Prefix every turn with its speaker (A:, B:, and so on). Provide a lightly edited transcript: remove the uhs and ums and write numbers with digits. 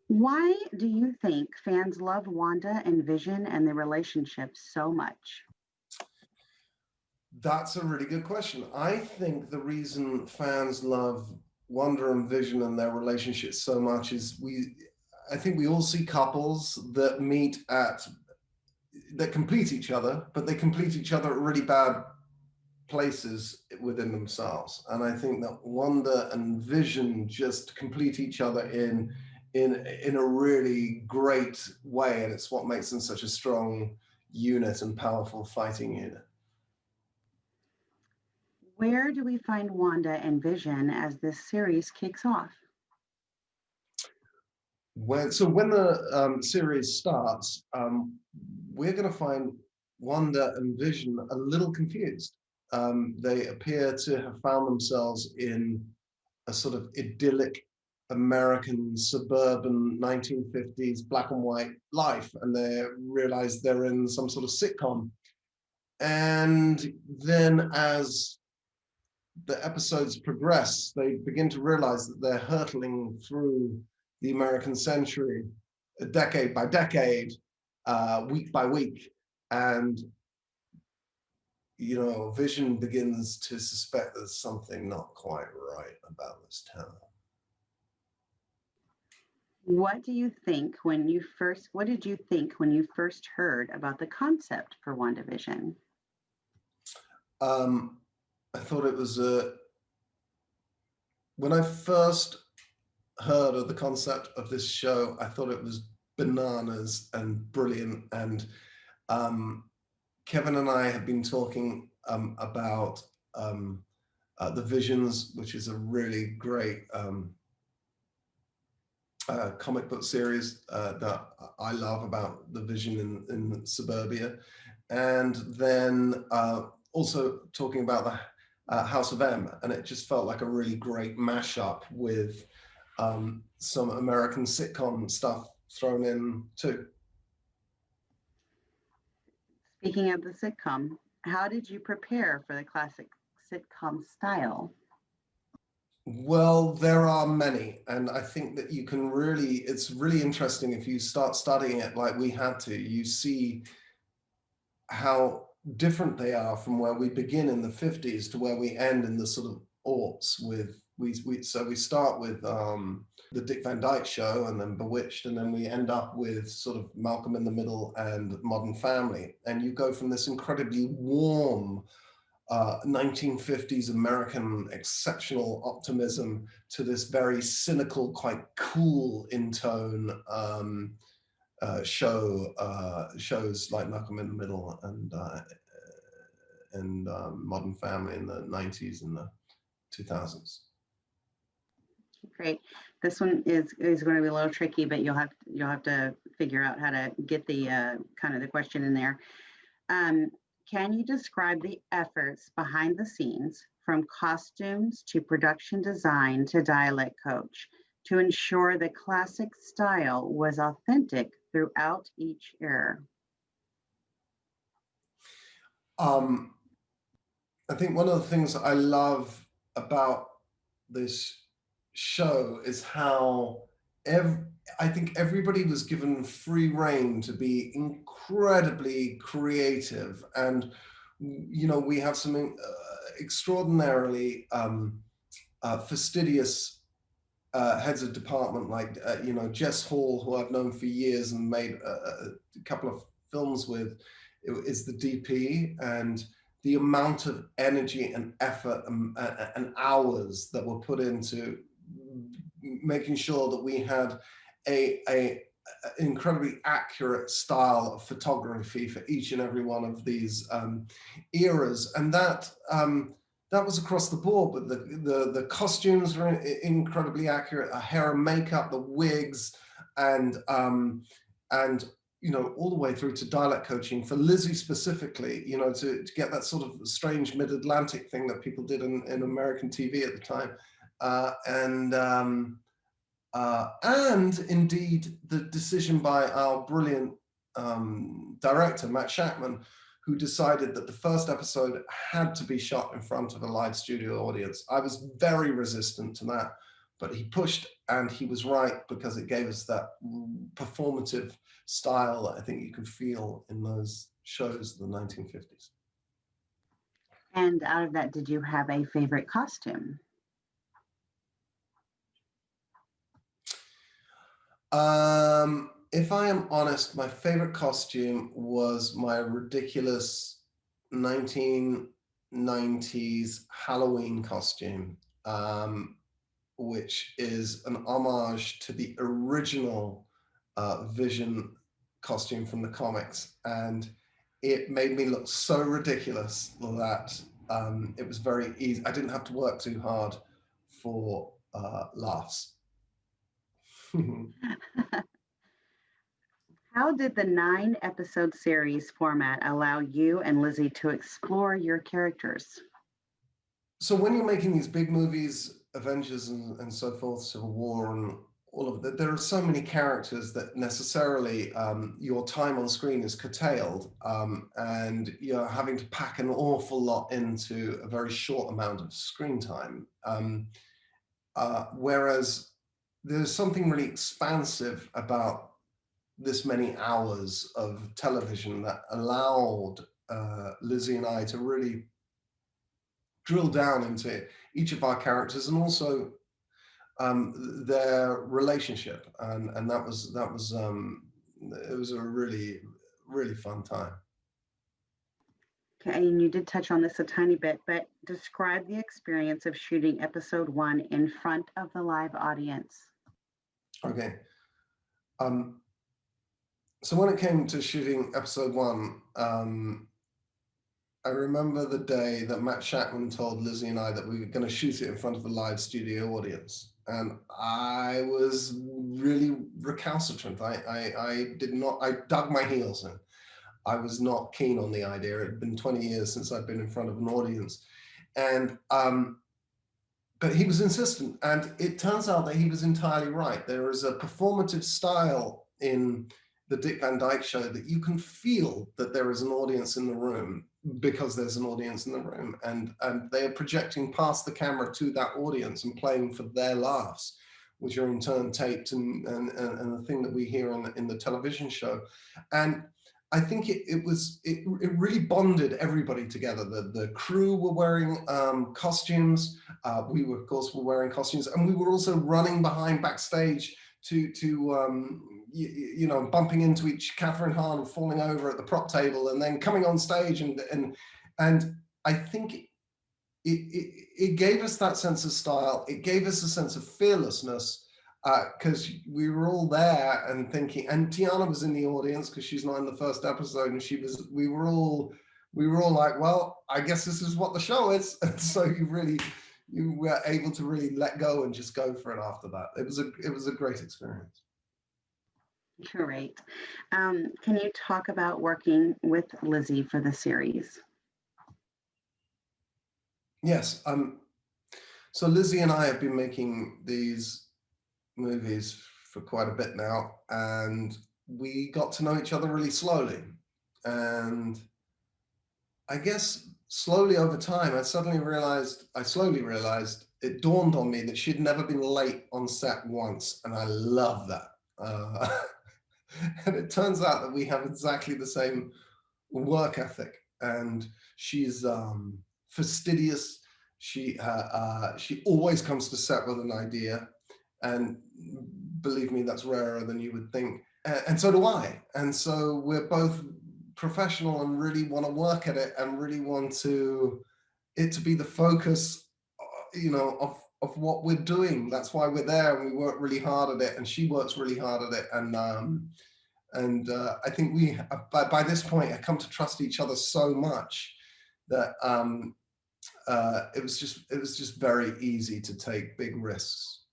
A: Why do you think fans love Wanda and Vision and the relationship so much?
B: That's a really good question. I think the reason fans love Wanda and Vision and their relationship so much is I think we all see couples that meet at, that complete each other, but they complete each other at really bad places within themselves. And I think that Wanda and Vision just complete each other in a really great way, and it's what makes them such a strong unit and powerful fighting unit.
A: Where do we find Wanda and Vision as this series kicks off?
B: When the series starts, we're going to find Wanda and Vision a little confused. They appear to have found themselves in a sort of idyllic American suburban 1950s black and white life, and they realize they're in some sort of sitcom. And then as the episodes progress, they begin to realize that they're hurtling through the American century, decade by decade, week by week, and Vision begins to suspect there's something not quite right about this town.
A: What did you think when you first heard about the concept for WandaVision?
B: Um, I thought it was when I first heard of the concept of this show, I thought it was bananas and brilliant. And Kevin and I have been talking about the Visions, which is a really great comic book series that I love about the Vision in suburbia. And then also talking about the House of M, and it just felt like a really great mashup with some American sitcom stuff thrown in too.
A: Speaking of the sitcom, how did you prepare for the classic sitcom style?
B: Well, there are many, and I think that it's really interesting if you start studying it like we had to. You see how different they are from where we begin in the 50s to where we end in the sort of aughts with we start with the Dick Van Dyke Show and then Bewitched, and then we end up with sort of Malcolm in the Middle and Modern Family, and you go from this incredibly warm 1950s American exceptional optimism to this very cynical, quite cool in tone shows like Malcolm in the Middle and Modern Family in the 90s and the 2000s.
A: Great. This one is going to be a little tricky, but you'll have to figure out how to get the kind of the question in there. Can you describe the efforts behind the scenes, from costumes to production design to dialect coach, to ensure the classic style was authentic throughout each era?
B: I think one of the things I love about this show is how I think everybody was given free reign to be incredibly creative, and we have some extraordinarily fastidious heads of department like Jess Hall, who I've known for years and made a couple of films with, is the DP, and the amount of energy and effort and hours that were put into making sure that we had a incredibly accurate style of photography for each and every one of these eras, and that was across the board. But the costumes were incredibly accurate, hair and makeup, the wigs, and all the way through to dialect coaching for Lizzie specifically, to get that sort of strange mid-Atlantic thing that people did in American TV at the time. And indeed the decision by our brilliant director, Matt Shackman, who decided that the first episode had to be shot in front of a live studio audience. I was very resistant to that, but he pushed and he was right, because it gave us that performative style that I think you can feel in those shows of the 1950s.
A: And out of that, did you have a favorite costume?
B: If I am honest, my favorite costume was my ridiculous 1990s Halloween costume, which is an homage to the original Vision costume from the comics. And it made me look so ridiculous that it was very easy. I didn't have to work too hard for laughs.
A: How did the 9-episode series format allow you and Lizzie to explore your characters?
B: So when you're making these big movies, Avengers and so forth, Civil War and all of that, there are so many characters that necessarily your time on screen is curtailed, and you're having to pack an awful lot into a very short amount of screen time. Whereas there's something really expansive about this many hours of television that allowed Lizzie and I to really drill down into each of our characters, and also their relationship, and that was it was a really fun time.
A: Okay, and you did touch on this a tiny bit, but describe the experience of shooting episode 1 in front of the live audience.
B: Okay. So when it came to shooting episode 1, I remember the day that Matt Jacklyn told Lizzie and I that we were going to shoot it in front of a live studio audience. And I was really recalcitrant. I dug my heels in. I was not keen on the idea. It had been 20 years since I'd been in front of an audience. And, but he was insistent. And it turns out that he was entirely right. There is a performative style in the Dick Van Dyke Show that you can feel that there is an audience in the room, because there's an audience in the room, and they are projecting past the camera to that audience and playing for their laughs, which are in turn taped and the thing that we hear in the television show. And I think it really bonded everybody together. The crew were wearing costumes. We were, of course, wearing costumes, and we were also running behind backstage to you know, bumping into each Catherine Hahn, falling over at the prop table, and then coming on stage, and I think it gave us that sense of style. It gave us a sense of fearlessness, because we were all there and thinking. And Tiana was in the audience because she's not in the first episode, and we were all like, well, I guess this is what the show is. And so you were able to really let go and just go for it after that. It was a great experience.
A: Great. Can you talk about working with Lizzie for the series?
B: Yes. So Lizzie and I have been making these movies for quite a bit now, and we got to know each other really slowly. And I guess slowly over time, I slowly realized, it dawned on me that she'd never been late on set once, and I love that. And it turns out that we have exactly the same work ethic, and she's fastidious. She always comes to set with an idea, and believe me, that's rarer than you would think. And so do I. And so we're both professional and really want to work at it, and really want it to be the focus, you know, of what we're doing. That's why we're there, and we work really hard at it, and she works really hard at it. And I think we, by this point, have come to trust each other so much that it was just very easy to take big risks.